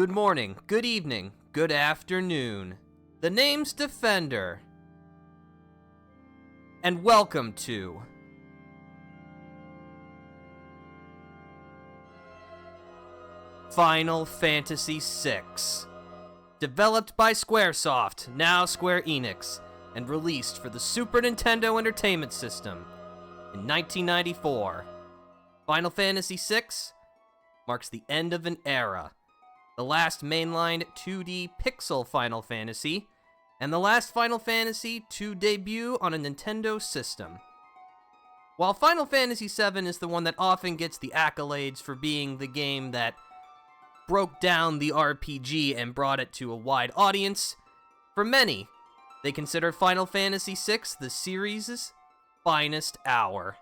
good morning, good evening, good afternoon. The name's Defender. And welcome to Final Fantasy VI. Developed by Squaresoft, now Square Enix, and released for the Super Nintendo Entertainment System in 1994. Final Fantasy VI marks the end of an era, the last mainline 2D pixel Final Fantasy, and the last Final Fantasy to debut on a Nintendo system. While Final Fantasy VII is the one that often gets the accolades for being the game that broke down the RPG and brought it to a wide audience, for many, they consider Final Fantasy VI the series' finest hour.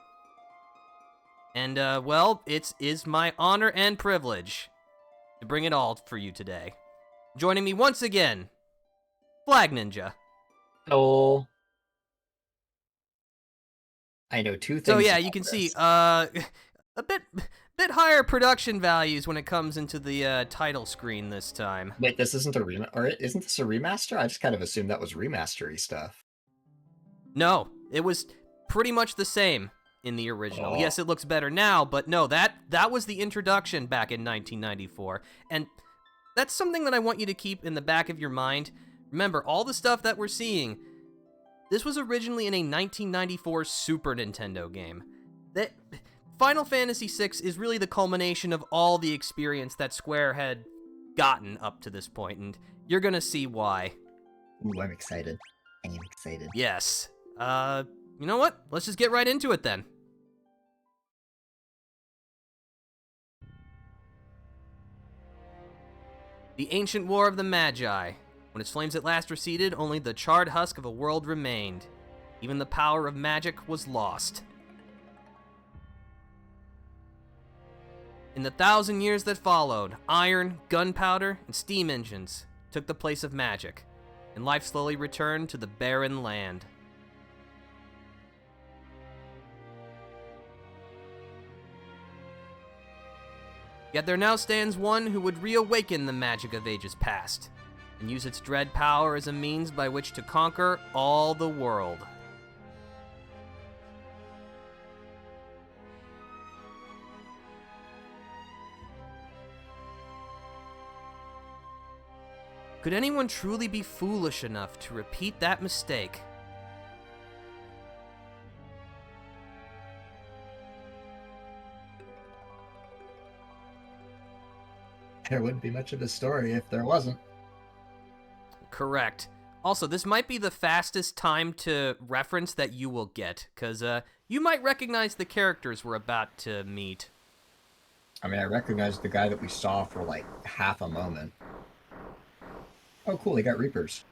And, well, it is my honor and privilege to bring it all for you today. Joining me once again, Flagninja. Oh, I know two things. So yeah, about you can this. see a bit higher production values when it comes into the title screen this time. Wait, this isn't a or isn't this a remaster? I just kind of assumed that was remastery stuff. No, it was pretty much the same in the original. Oh. Yes, it looks better now, but no, that was the introduction back in 1994, and that's something that I want you to keep in the back of your mind. Remember, all the stuff that we're seeing, this was originally in a 1994 Super Nintendo game. That Final Fantasy VI is really the culmination of all the experience that Square had gotten up to this point, and you're gonna see why. Ooh, I'm excited. I am excited. Yes. You know what? Let's just get right into it then. The ancient war of the Magi. When its flames at last receded, only the charred husk of a world remained. Even the power of magic was lost. In the 1,000 years that followed, iron, gunpowder, and steam engines took the place of magic, and life slowly returned to the barren land. Yet there now stands one who would reawaken the magic of ages past, and use its dread power as a means by which to conquer all the world. Could anyone truly be foolish enough to repeat that mistake? There wouldn't be much of a story if there wasn't. Correct. Also, this might be the fastest time to reference that you will get, because you might recognize the characters we're about to meet. I mean, I recognized the guy that we saw for like half a moment. Oh, cool, he got Reapers.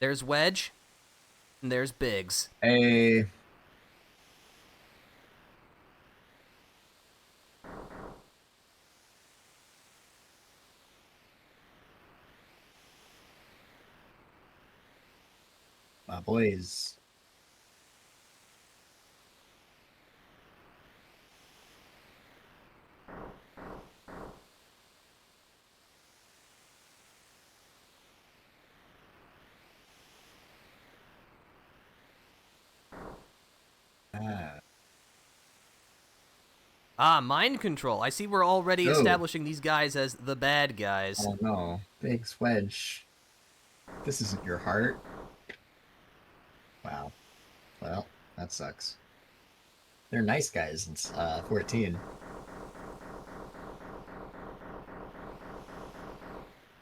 There's Wedge, and there's Biggs. Hey. My boys. Mind control. I see we're already establishing these guys as the bad guys. Oh no, Big Wedge. This isn't your heart. Wow. Well, that sucks. They're nice guys in 14.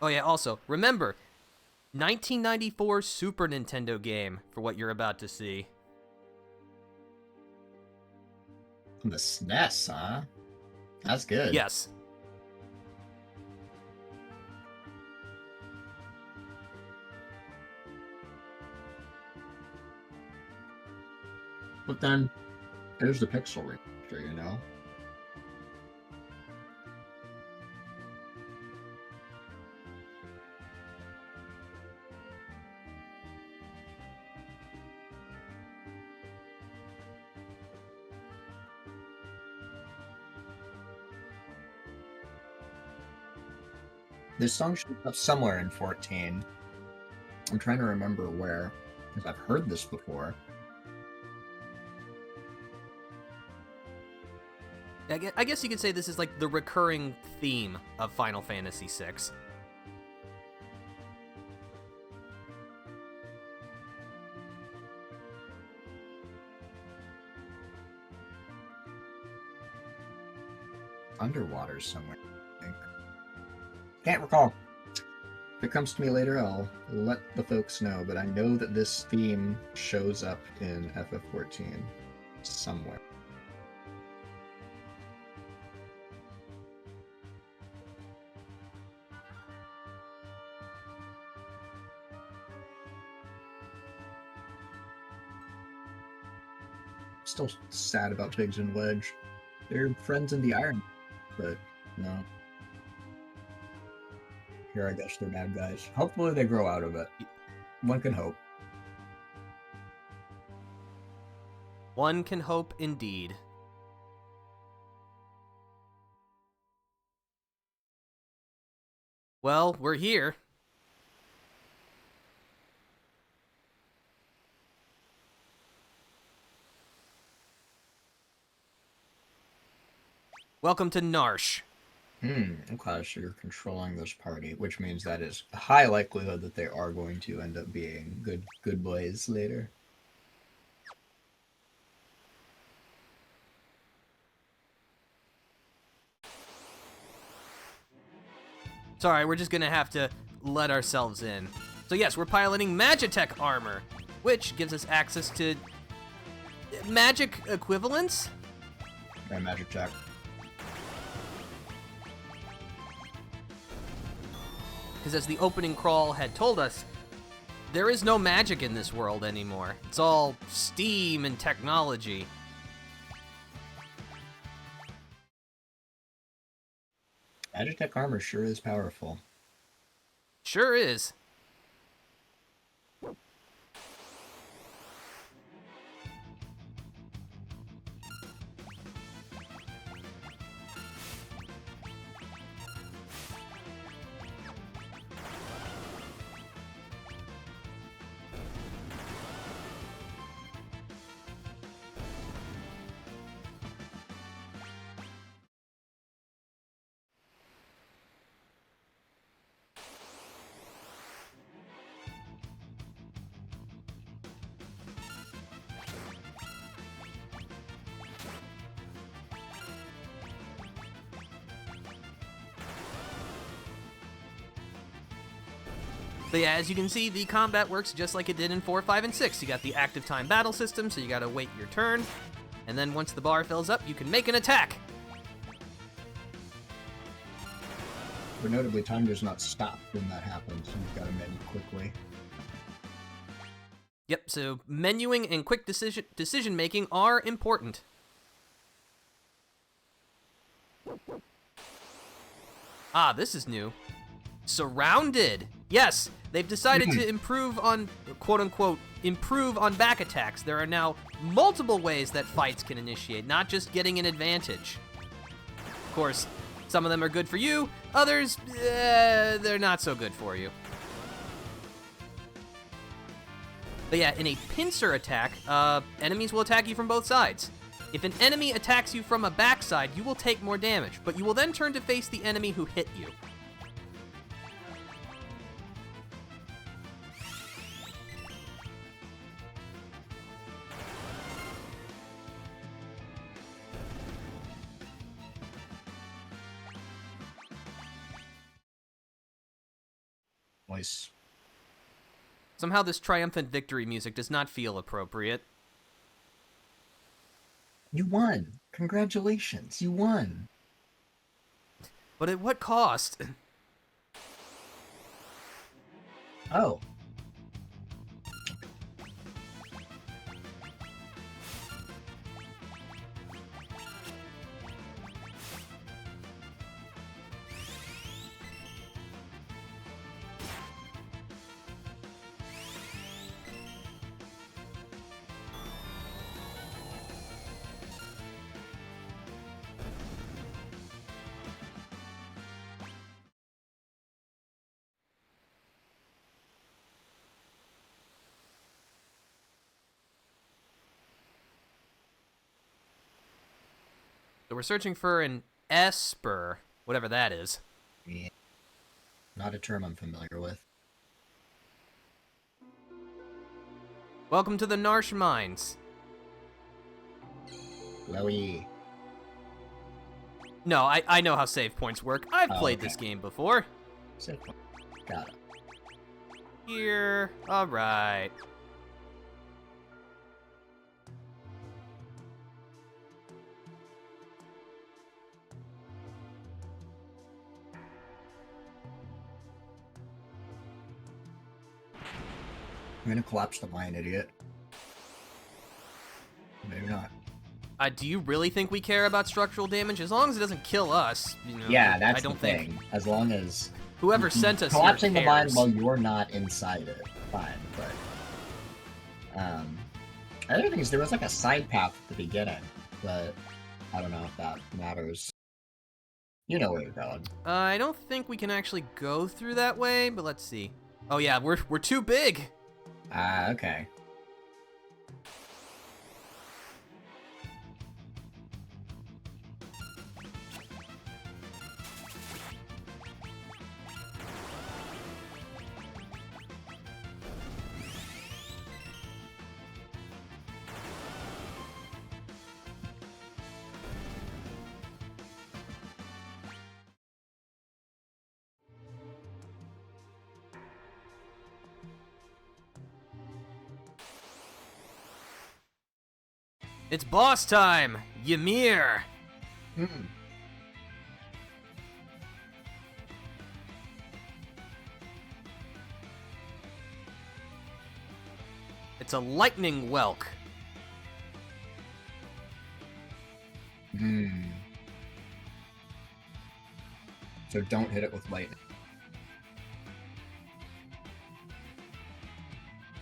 Oh yeah, also, remember, 1994 Super Nintendo game for what you're about to see. The SNES, huh? That's good. Yes. But then, there's the pixel remaster, you know? This song shows up somewhere in 14. I'm trying to remember where, because I've heard this before. I guess you could say this is like the recurring theme of Final Fantasy VI. Underwater somewhere, I think. Can't recall. If it comes to me later, I'll let the folks know, but I know that this theme shows up in FF14 somewhere. Still sad about Tiggs and Wedge. They're friends in the Iron, but no. Here, I guess they're bad guys. Hopefully they grow out of it. One can hope. One can hope indeed. Well, we're here. Welcome to Narsh. Okay, so you're controlling this party, which means that is a high likelihood that they are going to end up being good boys later. Sorry, we're just gonna have to let ourselves in. So yes, we're piloting Magitech armor, which gives us access to magic equivalents? Yeah, magic check. Because as the opening crawl had told us, there is no magic in this world anymore. It's all steam and technology. Magitech armor sure is powerful. Sure is. But yeah, as you can see, the combat works just like it did in 4, 5, and 6. You got the active time battle system, so you gotta wait your turn. And then once the bar fills up, you can make an attack. But notably, time does not stop when that happens. You've got to menu quickly. Yep, so menuing and quick decision making are important. Ah, this is new. Surrounded! Yes, they've decided to improve on, quote-unquote, improve on back attacks. There are now multiple ways that fights can initiate, not just getting an advantage. Of course, some of them are good for you, others, they're not so good for you. But yeah, in a pincer attack, enemies will attack you from both sides. If an enemy attacks you from a backside, you will take more damage, but you will then turn to face the enemy who hit you. Nice. Somehow this triumphant victory music does not feel appropriate. You won! Congratulations, you won! But at what cost? Oh. we're searching for an Esper, whatever that is. Yeah. Not a term I'm familiar with. Welcome to the Narsh Mines. Lowy. No, I know how save points work. I've played okay. this game before. Save point. Got it. Here. Alright. I'm gonna collapse the mine, idiot. Maybe not. Do you really think we care about structural damage? As long as it doesn't kill us, you know. Yeah, that's I don't the think thing. As long as whoever sent us collapsing here the mine cares. while you're not inside it, fine. But other thing is there was like a side path at the beginning, but I don't know if that matters. You know where you're going. I don't think we can actually go through that way, but let's see. Oh yeah, we're too big. Ah, okay. It's boss time, Ymir. Hmm. It's a lightning whelk. Hmm. So don't hit it with lightning.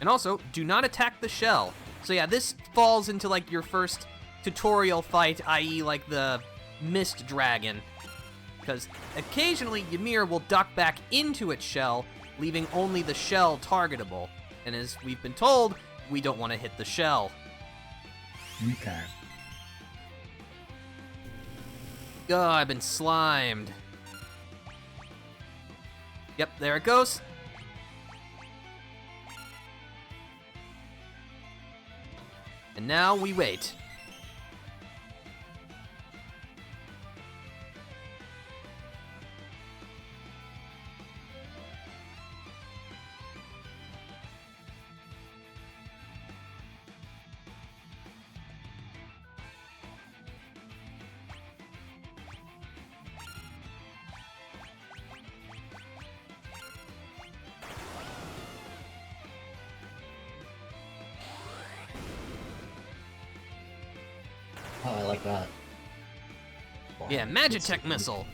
And also, do not attack the shell. So yeah, this falls into like your first tutorial fight, i.e. like the mist dragon. Because occasionally Ymir will duck back into its shell, leaving only the shell targetable. And as we've been told, we don't want to hit the shell. Okay. Oh, I've been slimed. Yep, there it goes. And now we wait. Oh, I like that. Yeah, Magitech missile.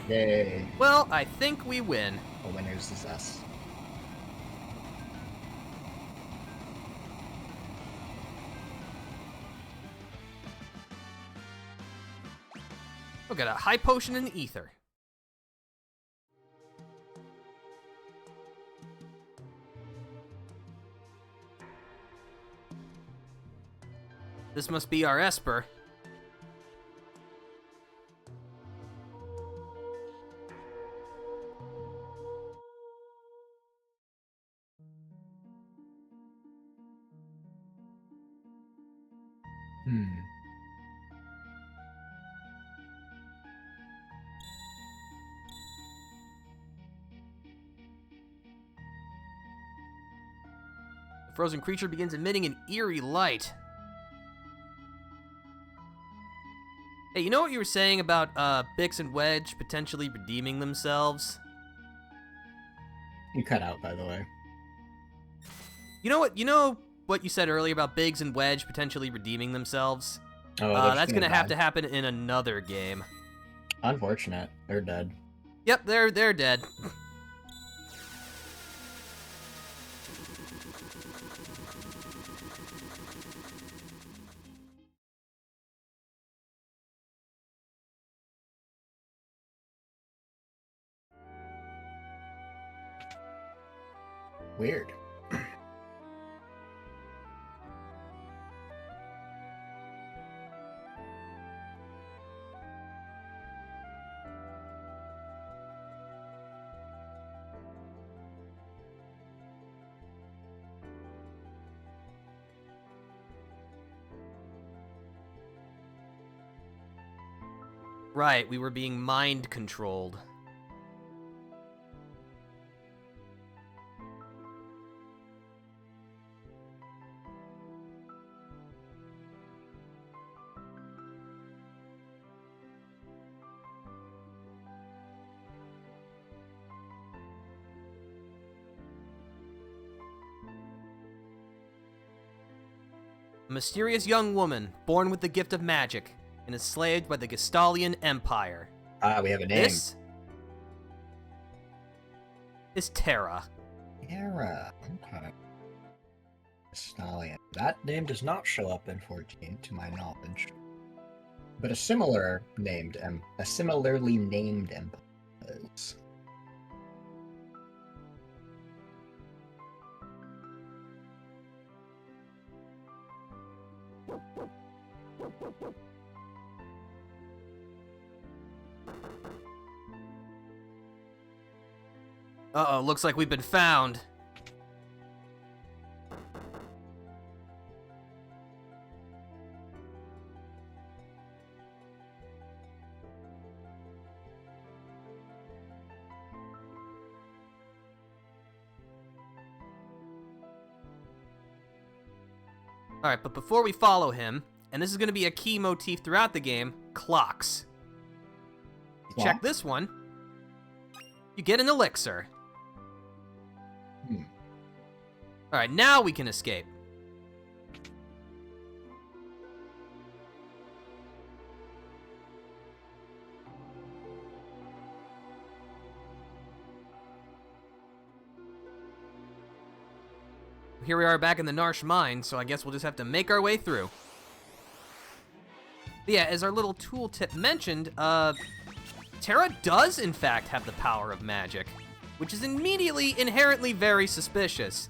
Yay. Well, I think we win. The winners is us. We'll get a high potion in the ether. This must be our Esper. Hmm. The frozen creature begins emitting an eerie light. Hey, you know what you were saying about Bix and Wedge potentially redeeming themselves? You cut out, by the way. You know what you said earlier about Biggs and Wedge potentially redeeming themselves? Oh, That's gonna have to happen in another game. Unfortunate. They're dead. Yep, they're dead. Weird. Right, we were being mind controlled. A mysterious young woman, born with the gift of magic, and enslaved by the Gestalian Empire. Ah, we have a name. This is Terra. Terra. Okay. Stallion. That name does not show up in 14, to my knowledge. But a similarly named empire is. Uh-oh, looks like we've been found. Alright, but before we follow him, and this is going to be a key motif throughout the game, clocks. You check this one, you get an elixir. Alright, now we can escape. Here we are back in the Narsh mine, so I guess we'll just have to make our way through. But yeah, as our little tooltip mentioned, Terra does in fact have the power of magic, which is immediately inherently very suspicious.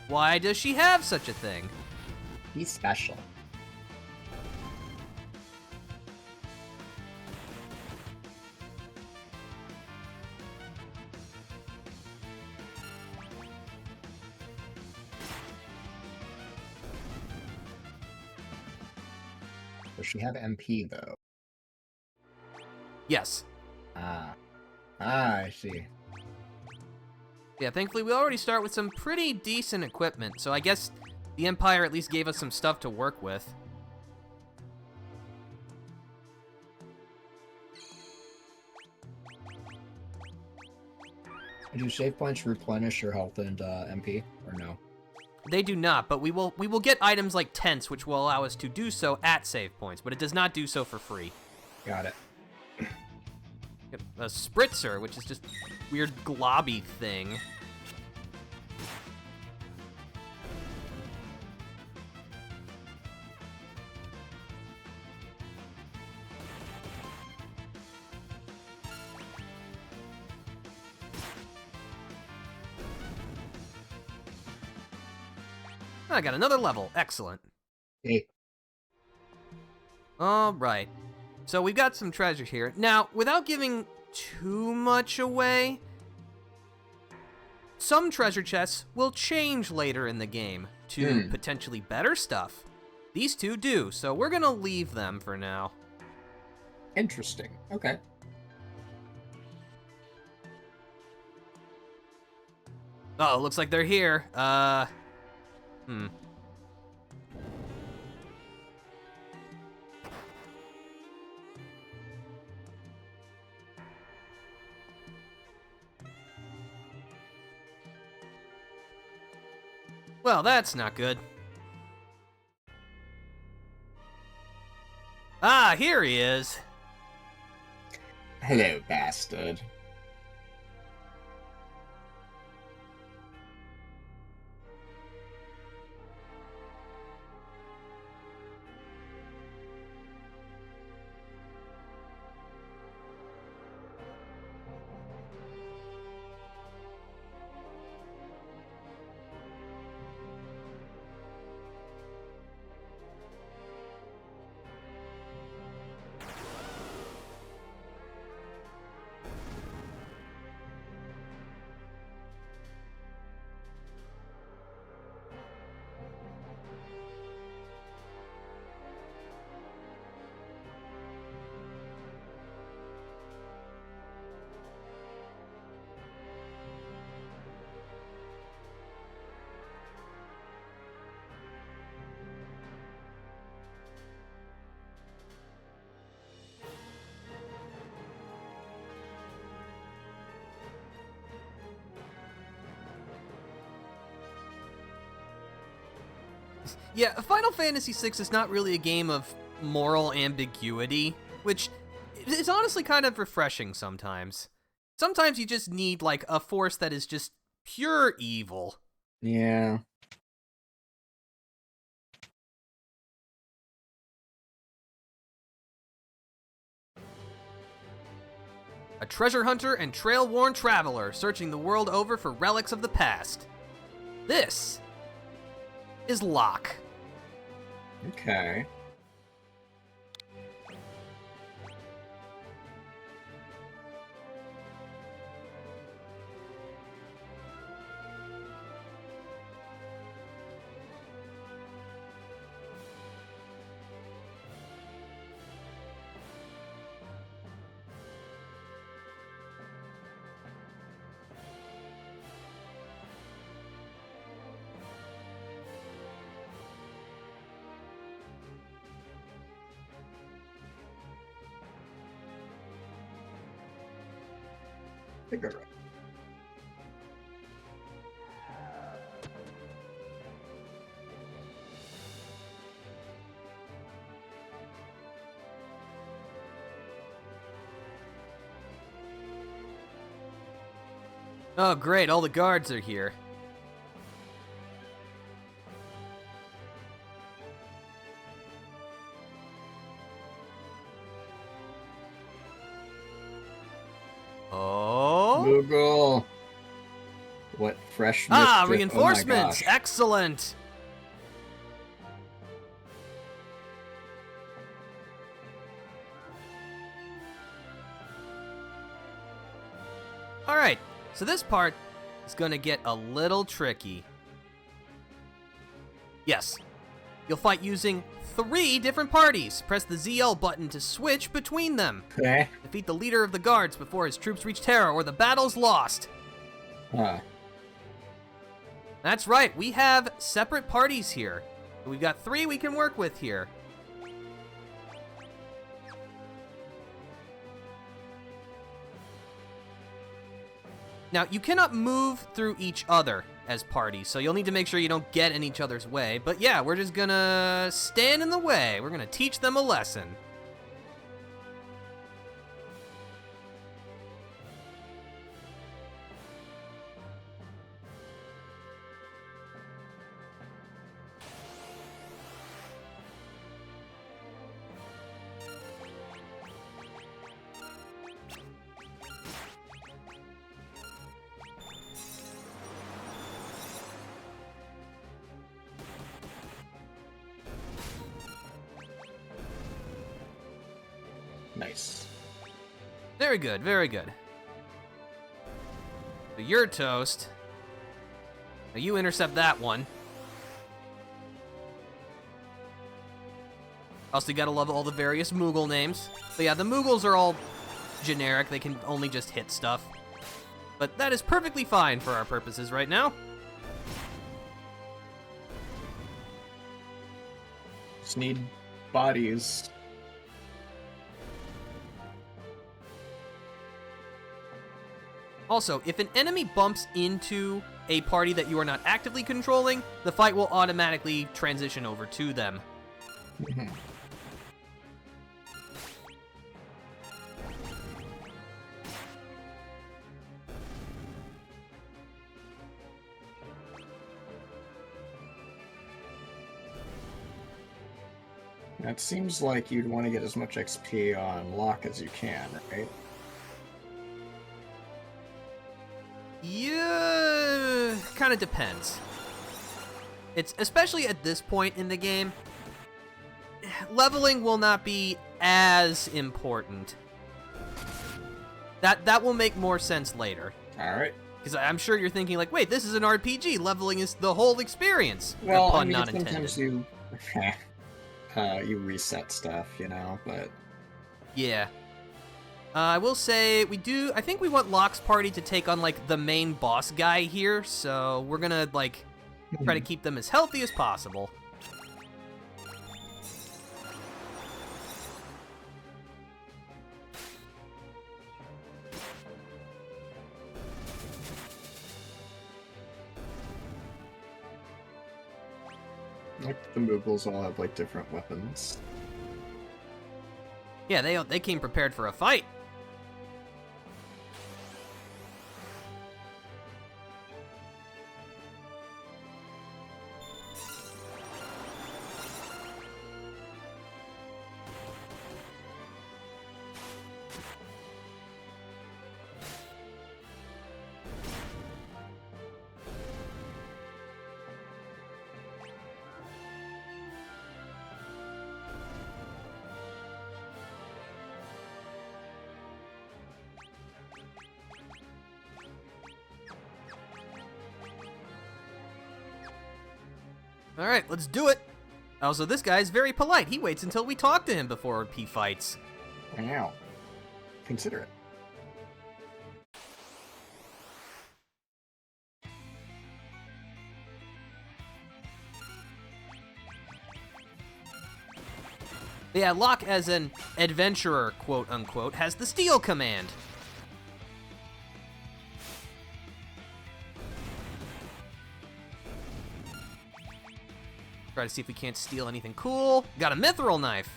Why does she have such a thing? He's special. Does she have MP, though? Yes. I see. Yeah, thankfully we already start with some pretty decent equipment, so I guess the Empire at least gave us some stuff to work with. Do save points replenish your health and MP, or no? They do not, but we will get items like tents, which will allow us to do so at save points, but it does not do so for free. Got it. A spritzer, which is just weird globby thing. I got another level. Excellent. Hey. All right. So we've got some treasure here. Now, without giving too much away, some treasure chests will change later in the game to potentially better stuff. These two do, so we're gonna leave them for now. Interesting. Okay. Oh, looks like they're here. Well, that's not good. Ah, here he is. Hello, bastard. Yeah, Final Fantasy VI is not really a game of moral ambiguity, which is honestly kind of refreshing sometimes. Sometimes you just need, like, a force that is just pure evil. Yeah. A treasure hunter and trail-worn traveler searching the world over for relics of the past. This is Locke. Okay. Figure it. Oh, great, all the guards are here. Oh? Google. What fresh mischief? Ah, Oh my reinforcements! gosh. Excellent! Alright, so this part is gonna get a little tricky. Yes, you'll fight using 3 different parties. Press the ZL button to switch between them. Okay. Defeat the leader of the guards before his troops reach Terra or the battle's lost. Huh. That's right, we have separate parties here. We've got 3 we can work with here. Now, you cannot move through each other as parties, so you'll need to make sure you don't get in each other's way. But yeah, we're just gonna stand in the way. We're gonna teach them a lesson. Nice. Very good, very good. So you're toast. Now you intercept that one. Also, you gotta love all the various Moogle names. But yeah, the Moogles are all generic. They can only just hit stuff. But that is perfectly fine for our purposes right now. Just need bodies. Also, if an enemy bumps into a party that you are not actively controlling, the fight will automatically transition over to them. It seems like you'd want to get as much XP on Locke as you can, right? Yeah, kind of depends. It's especially at this point in the game, leveling will not be as important. That will make more sense later. All right. Because I'm sure you're thinking like, wait, this is an RPG. Leveling is the whole experience. Well, Pun I mean, not sometimes intended. you reset stuff, you know, but Yeah. I will say, I think we want Locke's party to take on, like, the main boss guy here, so we're gonna, like, try to keep them as healthy as possible. Like the Moogles all have like different weapons. Yeah, they came prepared for a fight. Alright, let's do it! Also, this guy's very polite. He waits until we talk to him before he fights. Wow. Consider it. Yeah, Locke, as an adventurer, quote-unquote, has the steal command. Try to see if we can't steal anything cool. Got a mithril knife.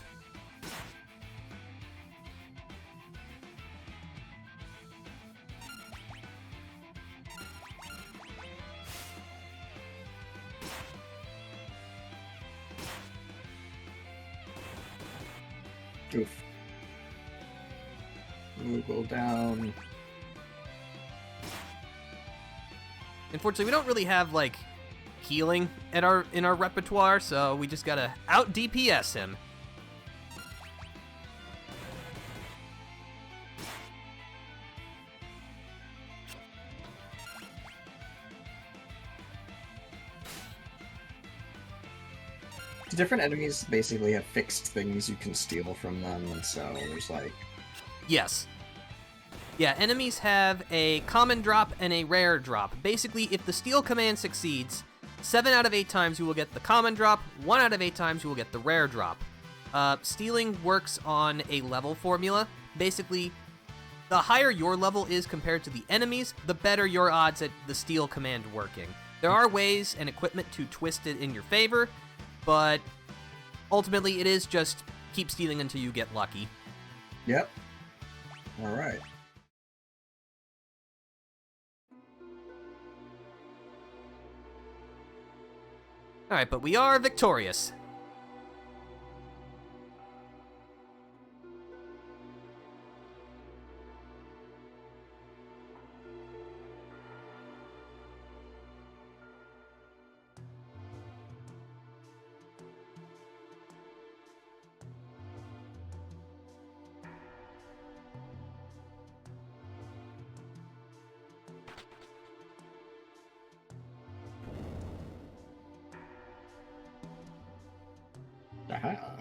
Oof. Moogle down. Unfortunately, we don't really have, like, healing in our repertoire, so we just gotta out DPS him. Different enemies basically have fixed things you can steal from them, and so there's like... Yes. Yeah, enemies have a common drop and a rare drop. Basically, if the steal command succeeds, 7 out of 8 times you will get the common drop, 1 out of 8 times you will get the rare drop. Stealing works on a level formula. Basically, the higher your level is compared to the enemies, the better your odds at the steal command working. There are ways and equipment to twist it in your favor, but ultimately it is just keep stealing until you get lucky. Yep. Alright. Alright, but we are victorious. Aha.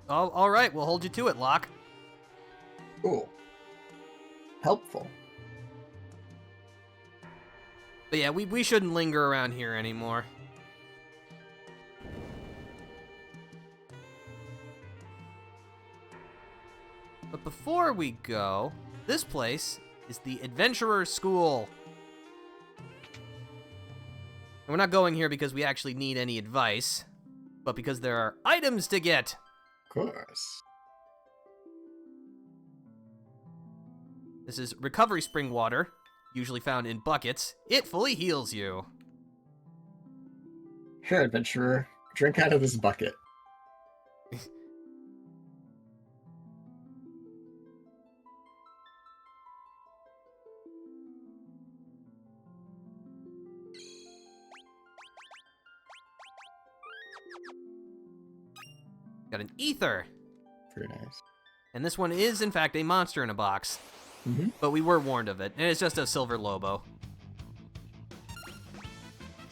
Oh, alright, we'll hold you to it, Locke. Cool. Helpful. But yeah, we shouldn't linger around here anymore. But before we go, this place is the Adventurer School. And we're not going here because we actually need any advice, but because there are items to get. Of course. This is recovery spring water, usually found in buckets. It fully heals you. Here, adventurer. Drink out of this bucket. Got an ether. Very nice. And this one is, in fact, a monster in a box. Mm-hmm. But we were warned of it, and it's just a silver Lobo.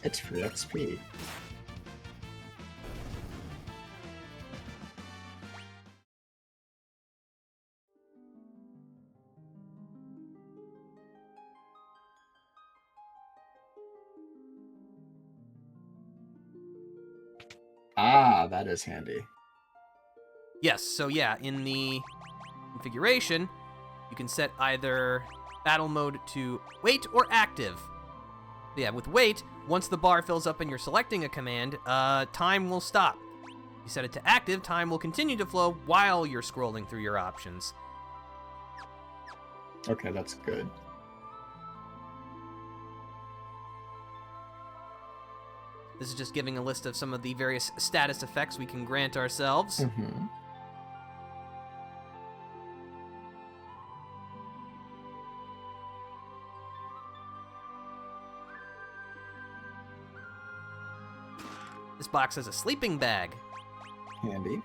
It's free XP. Ah, that is handy. Yes, so yeah, in the configuration, you can set either battle mode to wait or active. Yeah, with wait, once the bar fills up and you're selecting a command, time will stop. You set it to active, time will continue to flow while you're scrolling through your options. Okay, that's good. This is just giving a list of some of the various status effects we can grant ourselves. Mm-hmm. This box has a sleeping bag. Handy.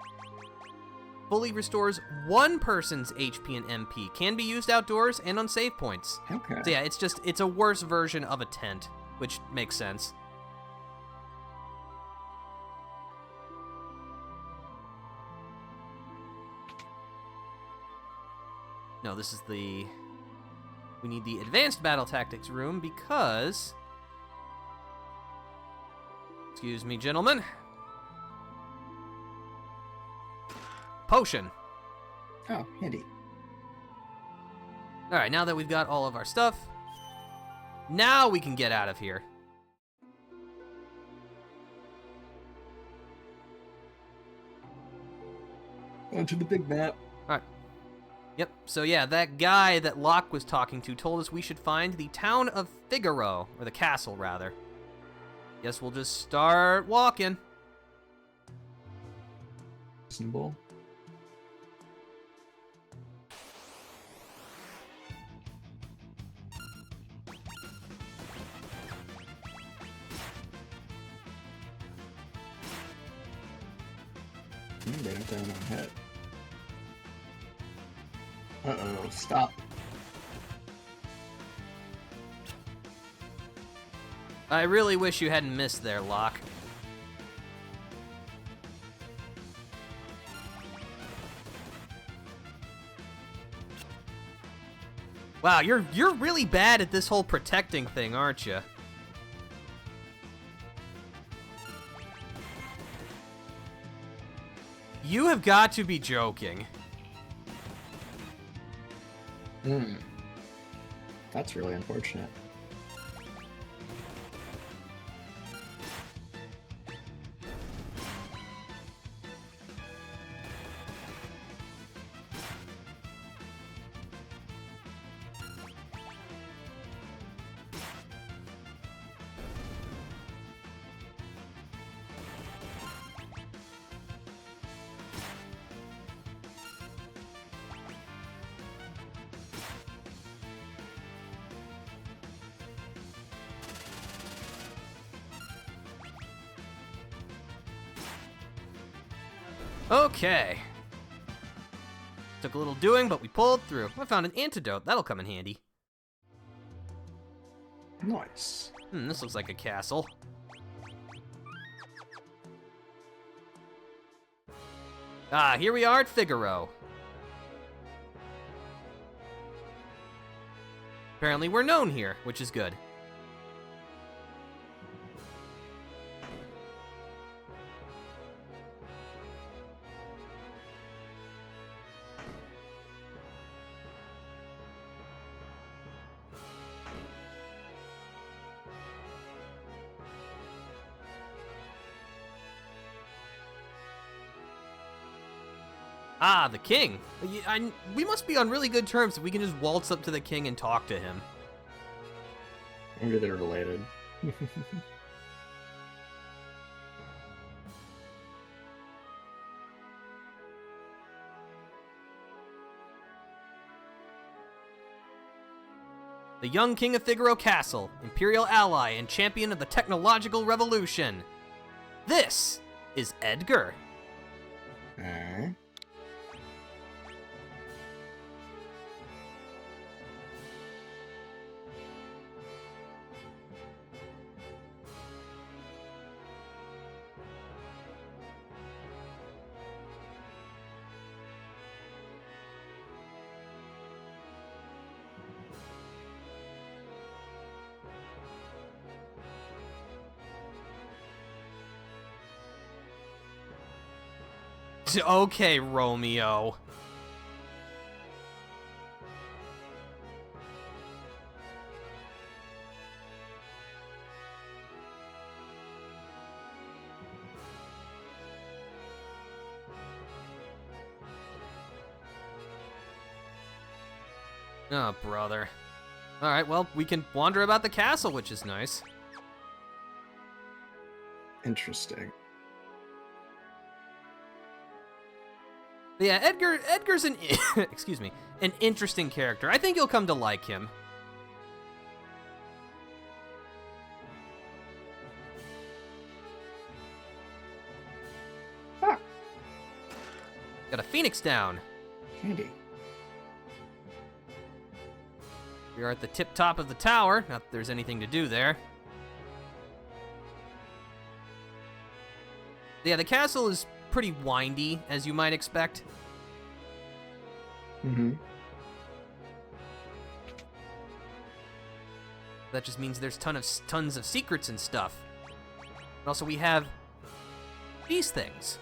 Fully restores one person's HP and MP. Can be used outdoors and on save points. Okay. So yeah, it's a worse version of a tent, which makes sense. No, this is the... We need the advanced battle tactics room because... Excuse me, gentlemen. Potion. Oh, handy. Alright, now that we've got all of our stuff, now we can get out of here. Onto the big map. Alright. Yep, so yeah, that guy that Locke was talking to told us we should find the town of Figaro, or the castle, rather. Guess we'll just start walking. Reasonable. They don't down on hit. Uh-oh, stop. I really wish you hadn't missed there, Locke. Wow, you're really bad at this whole protecting thing, aren't you? You have got to be joking. That's really unfortunate. Okay. Took a little doing, but we pulled through. I found an antidote. That'll come in handy. Nice. This looks like a castle. Ah, here we are at Figaro. Apparently we're known here, which is good. Ah, the king. We must be on really good terms if we can just waltz up to the king and talk to him. Maybe they're related. The young king of Figaro Castle, imperial ally and champion of the technological revolution. This is Edgar. Okay, Romeo. Oh, brother. Alright, well, we can wander about the castle, which is nice. Interesting. But yeah, Edgar's an excuse me, an interesting character. I think you'll come to like him. Ah, Got a phoenix down. handy. We are at the tip top of the tower. Not that there's anything to do there. Yeah, the castle is pretty windy, as you might expect. Mm-hmm. That just means there's tons of secrets and stuff. And also, we have these things.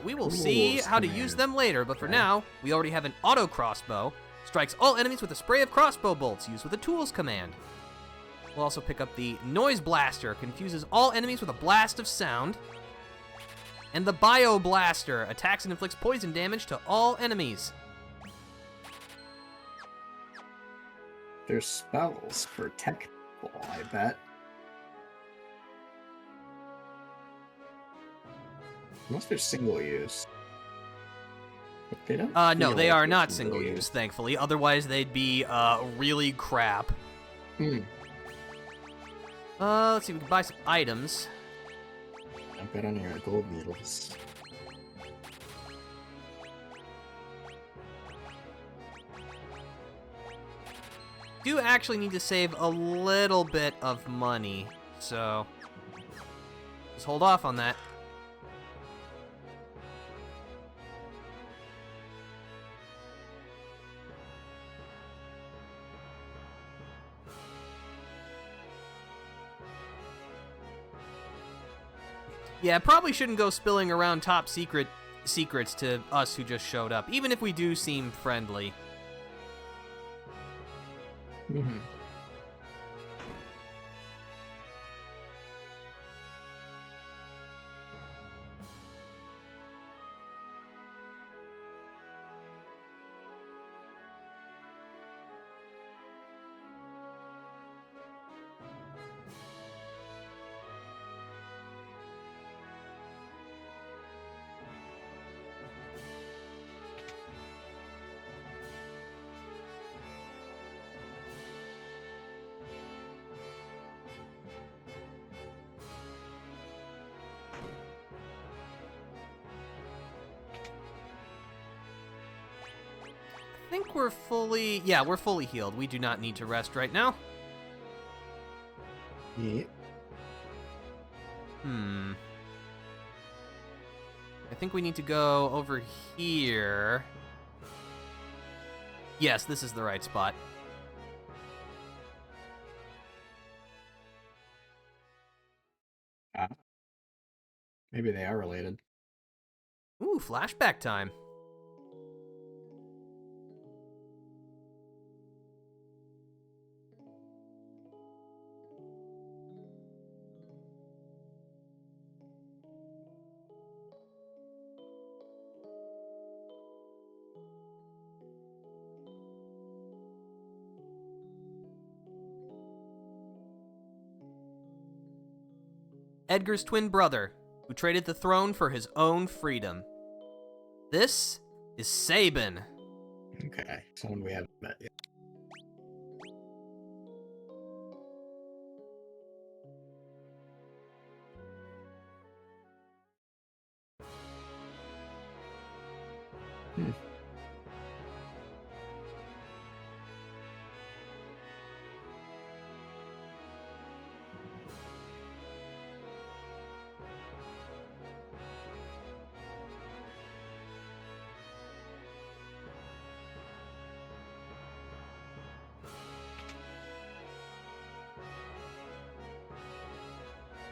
We will see how to use them later, but for now, we already have an auto crossbow. Strikes all enemies with a spray of crossbow bolts, used with a tools command. We'll also pick up the noise blaster, confuses all enemies with a blast of sound. And the bio blaster, attacks and inflicts poison damage to all enemies. There's spells for technical, I bet. Unless they're single use. But they don't No, feel they like are they're not single use, thankfully. Otherwise, they'd be, really crap. Hmm. Let's see, we can buy some items. I've got on here gold needles. Do actually need to save a little bit of money, so just hold off on that. Yeah, probably shouldn't go spilling around top secrets to us who just showed up, even if we do seem friendly. Mm-hmm. I think we're fully healed. We do not need to rest right now. Yeah. I think we need to go over here. Yes, this is the right spot. Ah. Maybe they are related. Ooh, flashback time. Edgar's twin brother, who traded the throne for his own freedom. This is Sabin. Okay, someone we haven't met yet. Hmm.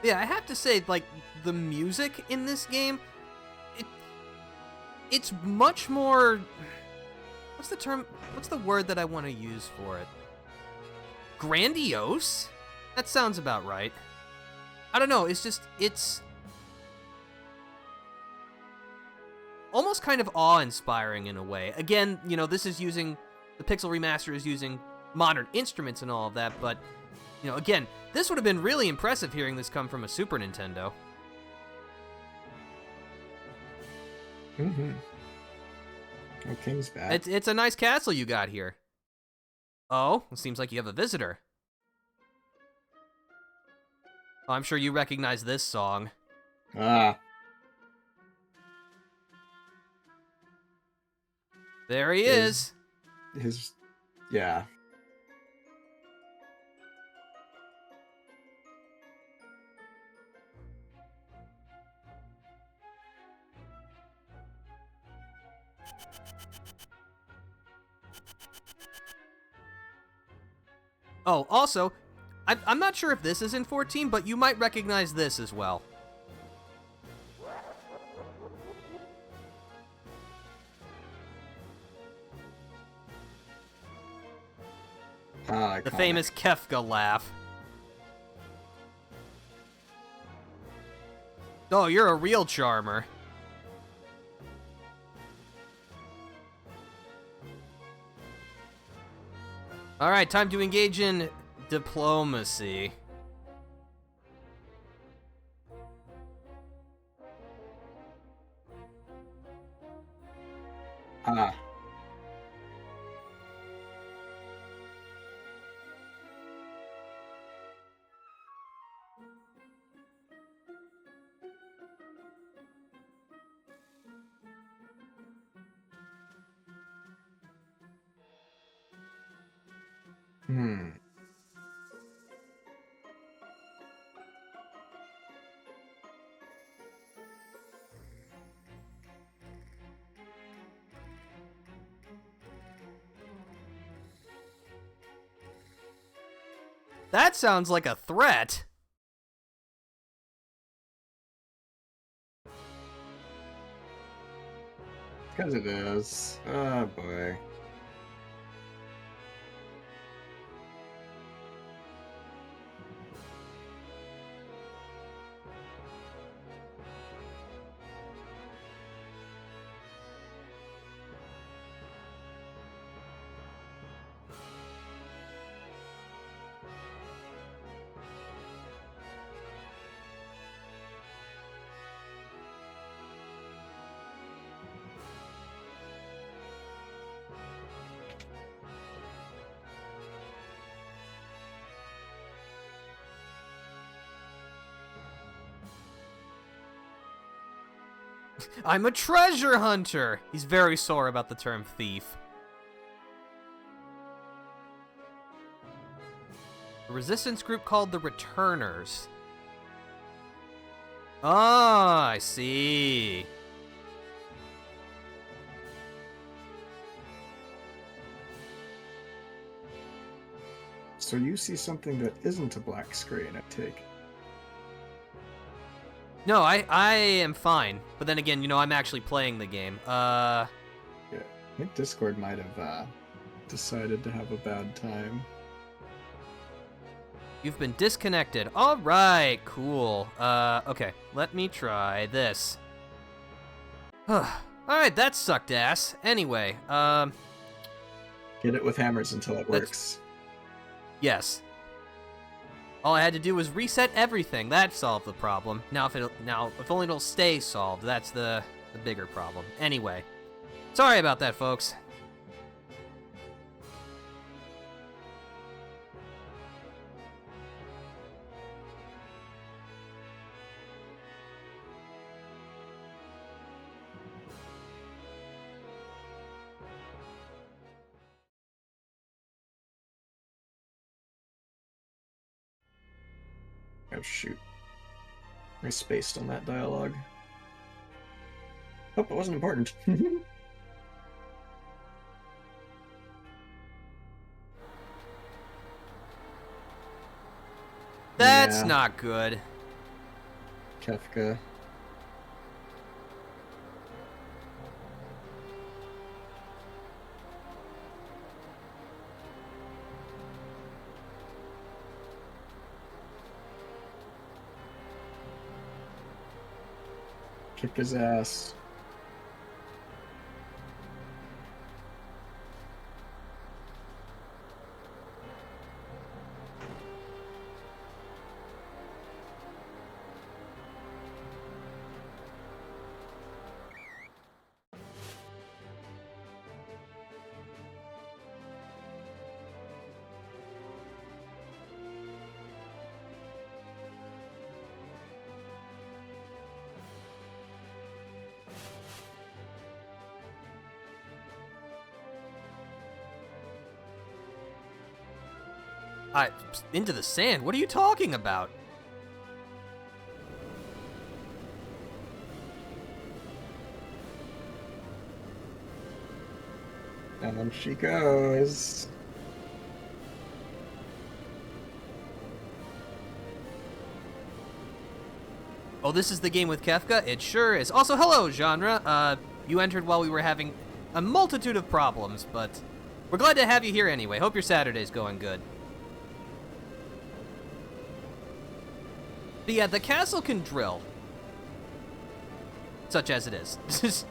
Yeah, I have to say, like, the music in this game, it's much more... What's the term? What's the word that I want to use for it? Grandiose? That sounds about right. I don't know, it's almost kind of awe-inspiring in a way. Again, you know, this is using... The Pixel Remaster is using modern instruments and all of that, but, you know, again, this would have been really impressive hearing this come from a Super Nintendo. Mm-hmm. Oh, King's back. It's a nice castle you got here. Oh, it seems like you have a visitor. Oh, I'm sure you recognize this song. Ah. There he is. Yeah. Oh, also, I'm not sure if this is in 14, but you might recognize this as well. The famous Kefka laugh. Oh, you're a real charmer. Alright, time to engage in diplomacy. Ah. Hmm. That sounds like a threat. Because it is. Oh, boy. I'm a treasure hunter! He's very sore about the term thief. A resistance group called the Returners. Ah, I see. So you see something that isn't a black screen, I take. No, I am fine. But then again, you know, I'm actually playing the game. Yeah, I think Discord might have decided to have a bad time. You've been disconnected. All right, cool. Okay, let me try this. All right, that sucked ass. Anyway, Hit it with hammers until it works. yes. All I had to do was reset everything. That solved the problem. Now, if only it'll stay solved. That's the bigger problem. Anyway, sorry about that, folks. Oh, shoot. I spaced on that dialogue. Hope it wasn't important. That's Yeah. not good. Kefka. Kick his ass. Into the sand? What are you talking about? Down she goes. Oh, this is the game with Kefka? It sure is. Also, hello, genre. You entered while we were having a multitude of problems, but we're glad to have you here anyway. Hope your Saturday's going good. But yeah, the castle can drill. Such as it is.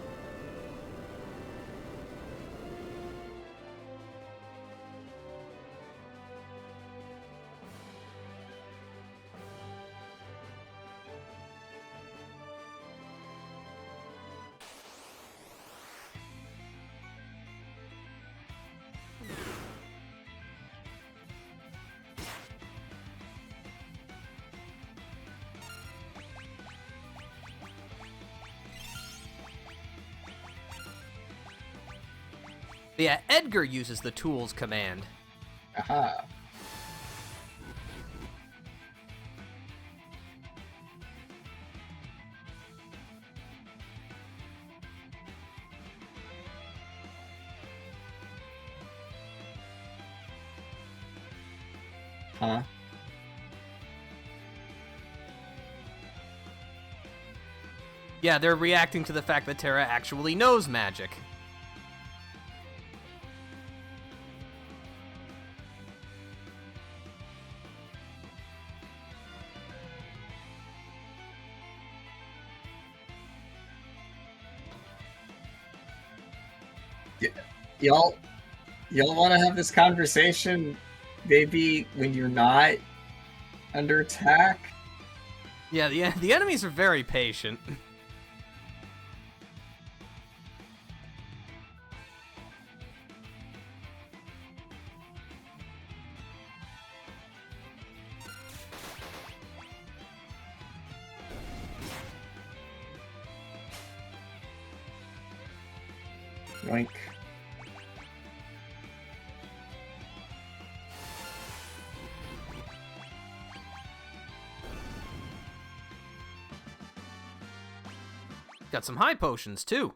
Yeah, Edgar uses the tools command. Aha. Huh? Yeah, they're reacting to the fact that Terra actually knows magic. Y'all want to have this conversation, maybe when you're not under attack? Yeah, the enemies are very patient. Yoink. Got some high potions, too.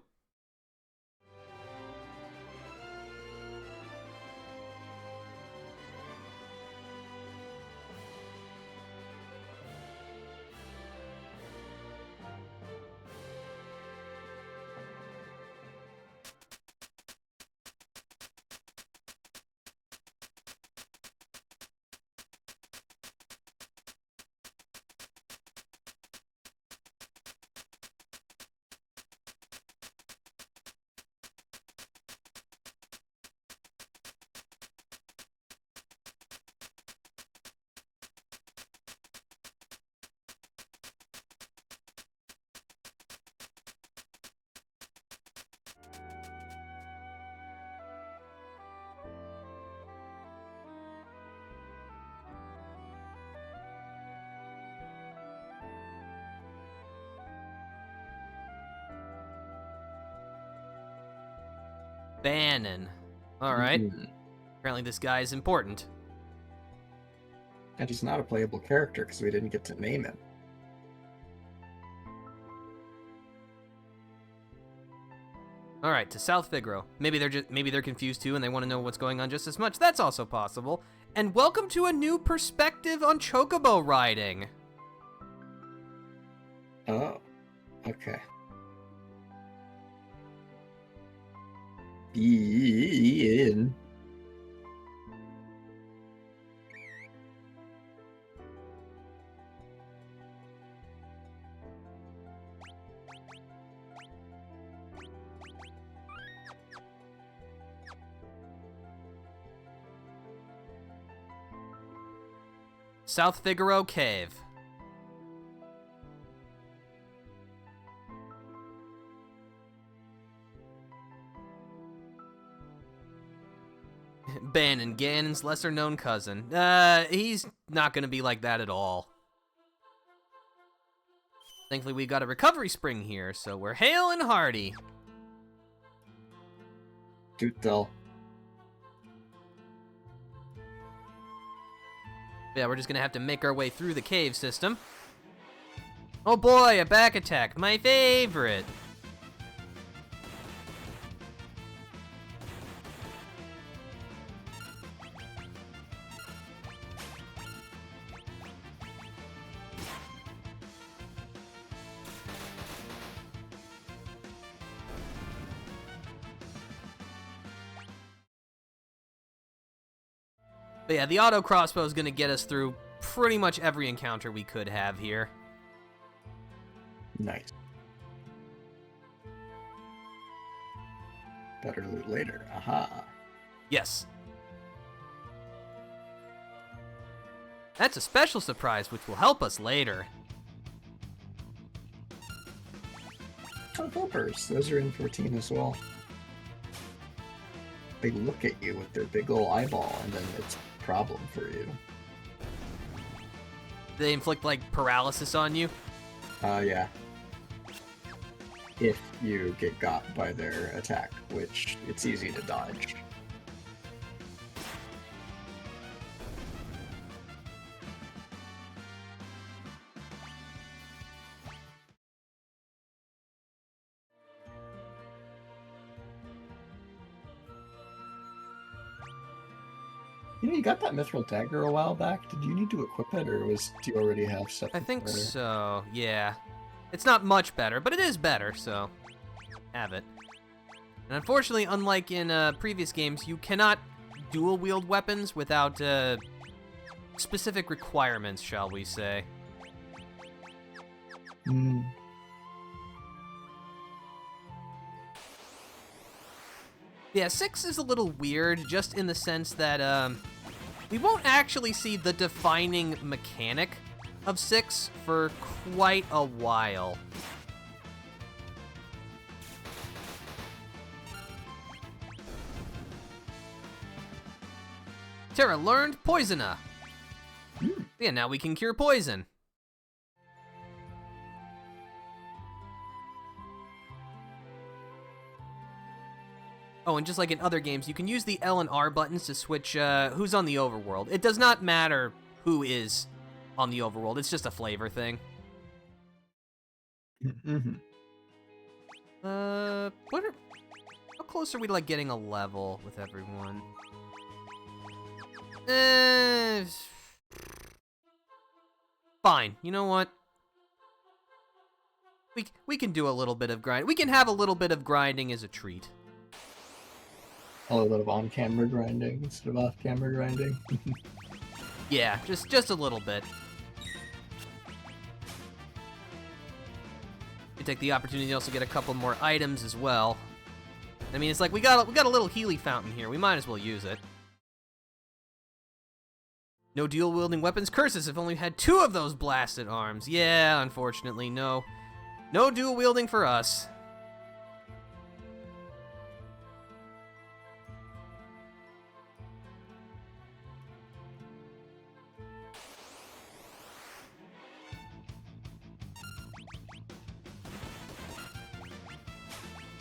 Bannon. Alright. Apparently this guy is important. And he's not a playable character because we didn't get to name him. Alright, to South Figaro. Maybe they're confused too and they want to know what's going on just as much. That's also possible. And welcome to a new perspective on chocobo riding. Oh. Okay. Ian. South Figaro Cave. Banon, Ganon's lesser-known cousin. He's not gonna be like that at all. Thankfully, we got a recovery spring here, so we're hale and hearty. Dutel. Yeah, we're just gonna have to make our way through the cave system. Oh boy, a back attack, my favorite. But yeah, the auto crossbow is gonna get us through pretty much every encounter we could have here. Nice. Better loot later. Aha. Yes. That's a special surprise which will help us later. Oh, Bumpers. Those are in 14 as well. They look at you with their big ol' eyeball, and then it's a problem for you. They inflict, like, paralysis on you? Yeah. If you get got by their attack, which it's easy to dodge. You know, you got that mithril dagger a while back. Did you need to equip it, or do you already have stuff? I think so, yeah. It's not much better, but it is better, so have it. And unfortunately, unlike in previous games, you cannot dual-wield weapons without specific requirements, shall we say. Hmm. Yeah, 6 is a little weird, just in the sense that we won't actually see the defining mechanic of 6 for quite a while. Terra learned Poisona. Yeah, now we can cure poison. Oh, and just like in other games, you can use the L and R buttons to switch who's on the overworld. It does not matter who is on the overworld, it's just a flavor thing. Mm-hmm. How close are we to like getting a level with everyone? Fine, you know what? We can do a little bit of grind. We can have a little bit of grinding as a treat. A little bit of on-camera grinding instead of off-camera grinding. Yeah, just a little bit. We take the opportunity to also get a couple more items as well. I mean, it's like we got a little Healy fountain here. We might as well use it. No dual-wielding weapons. Curses have only had 2 of those blasted arms. Yeah, unfortunately, no dual-wielding for us.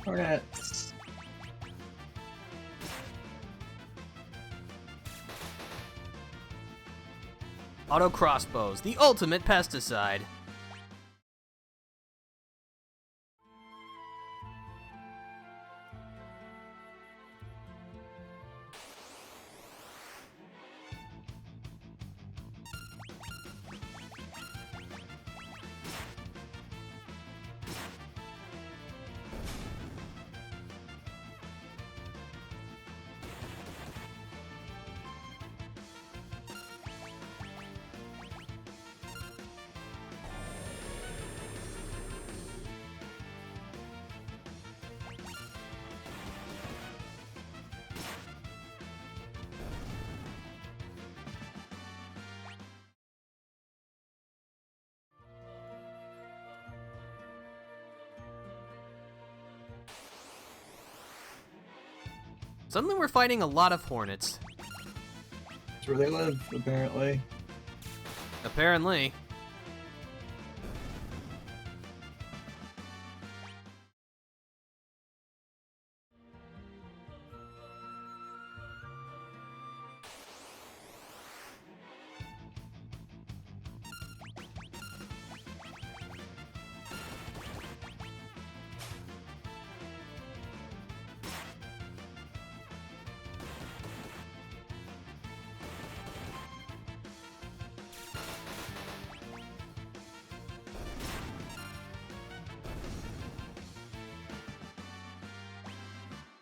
Hornets. Auto crossbows, the ultimate pesticide. Suddenly we're fighting a lot of hornets. That's where they live, apparently. Apparently.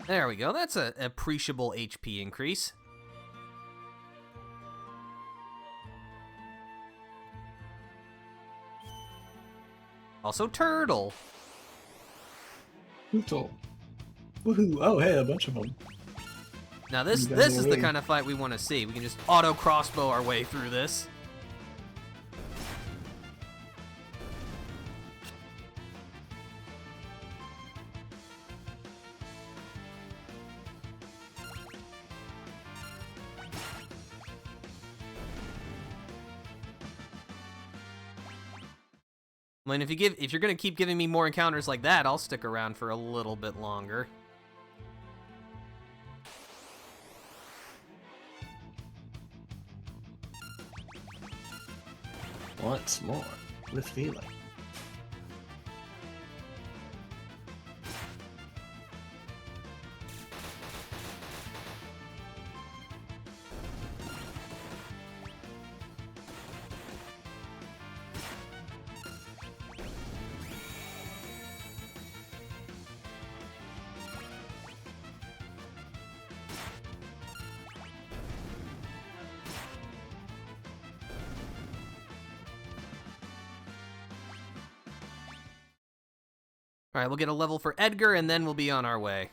There we go. That's an appreciable HP increase. Also, turtle. Hootle. Woohoo! Oh, hey, a bunch of them. Now this is the kind of fight we want to see. We can just auto crossbow our way through this. I mean, if you're gonna keep giving me more encounters like that, I'll stick around for a little bit longer. Once more, with feeling. Alright, we'll get a level for Edgar, and then we'll be on our way.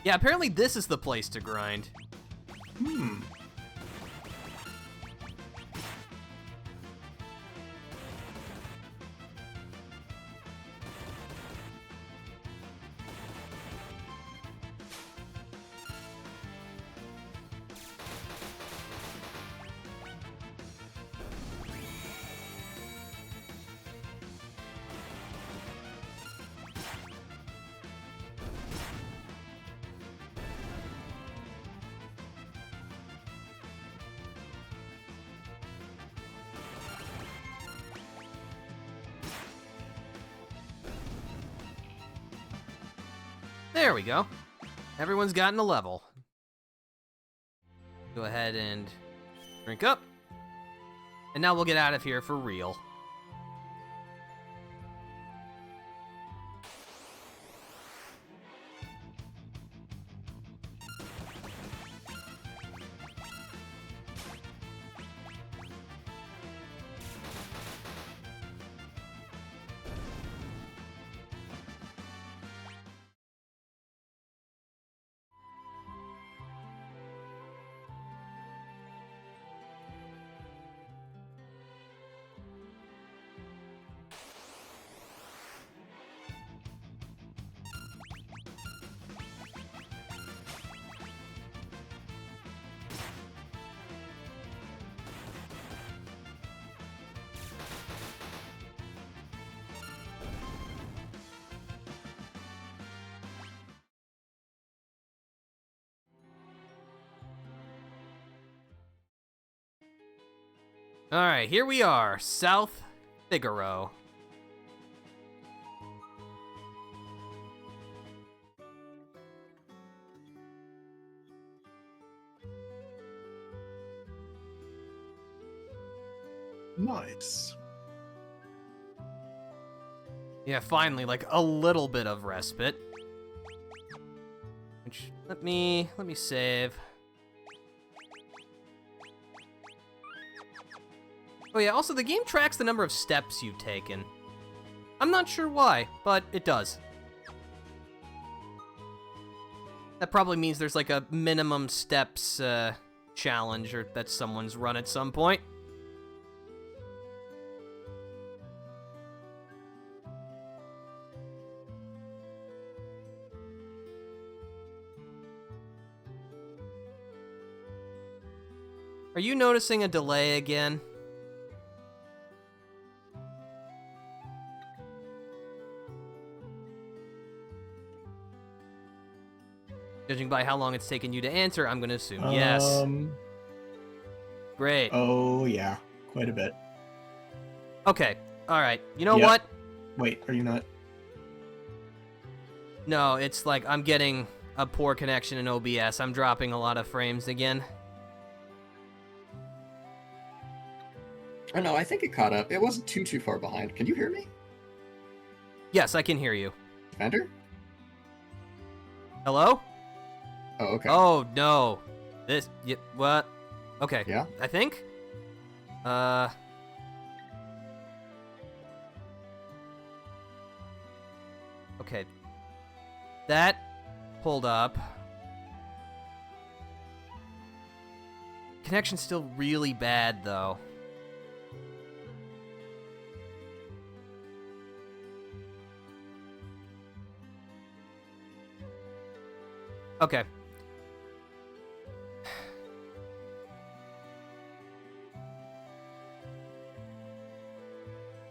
Yeah, apparently this is the place to grind. Hmm. There we go. Everyone's gotten a level. Go ahead and drink up. And now we'll get out of here for real. Alright, here we are, South Figaro. Nice. Yeah, finally, like a little bit of respite. Which, let me save. Oh yeah, also the game tracks the number of steps you've taken. I'm not sure why, but it does. That probably means there's like a minimum steps challenge or that someone's run at some point. Are you noticing a delay again? Judging by how long it's taken you to answer, I'm going to assume yes. Great. Oh, yeah. Quite a bit. Okay. All right. You know Yep. what? Wait, are you not? No, it's like I'm getting a poor connection in OBS. I'm dropping a lot of frames again. Oh no, I think it caught up. It wasn't too far behind. Can you hear me? Yes, I can hear you. Defender? Hello? Oh, okay. Oh, no. What? Okay. Yeah? I think? Okay. That pulled up. Connection's still really bad, though. Okay.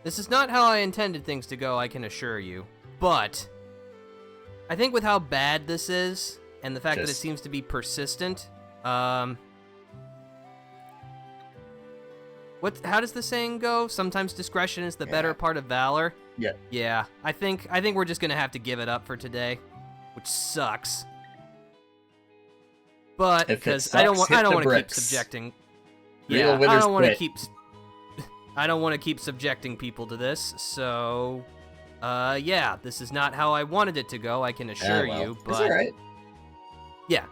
This is not how I intended things to go, I can assure you. But I think with how bad this is, and the fact that it seems to be persistent, how does the saying go? Sometimes discretion is the better part of valor. Yeah. Yeah. I think we're just gonna have to give it up for today, which sucks. But because I don't want to keep subjecting. Yeah, I don't want to keep. I don't want to keep subjecting people to this. So, yeah, this is not how I wanted it to go. I can assure you. But it's all right. Yeah,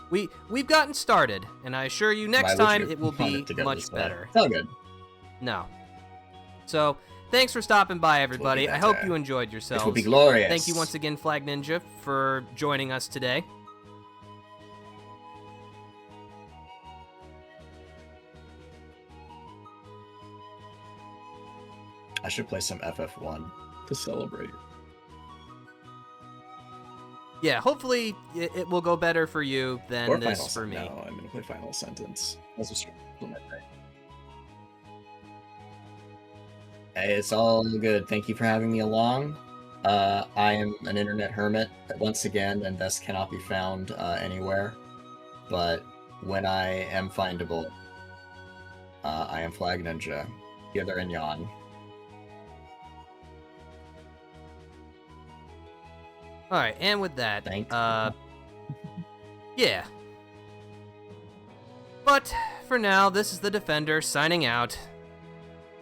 we've gotten started, and I assure you, next time it will be much better. It's all good. No. So, thanks for stopping by, everybody. I hope you enjoyed yourselves. It will be glorious. Thank you once again, Flagninja, for joining us today. I should play some FF1 to celebrate. Yeah, hopefully it will go better for you than this for me. No, I'm gonna play Final Sentence. That's a struggle. Hey, it's all good. Thank you for having me along. I am an internet hermit once again, and thus cannot be found anywhere. But when I am findable, I am Flagninja. Yether and Yon. All right, and with that, yeah. But for now, this is the Defender signing out.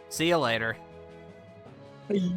See you later. Bye.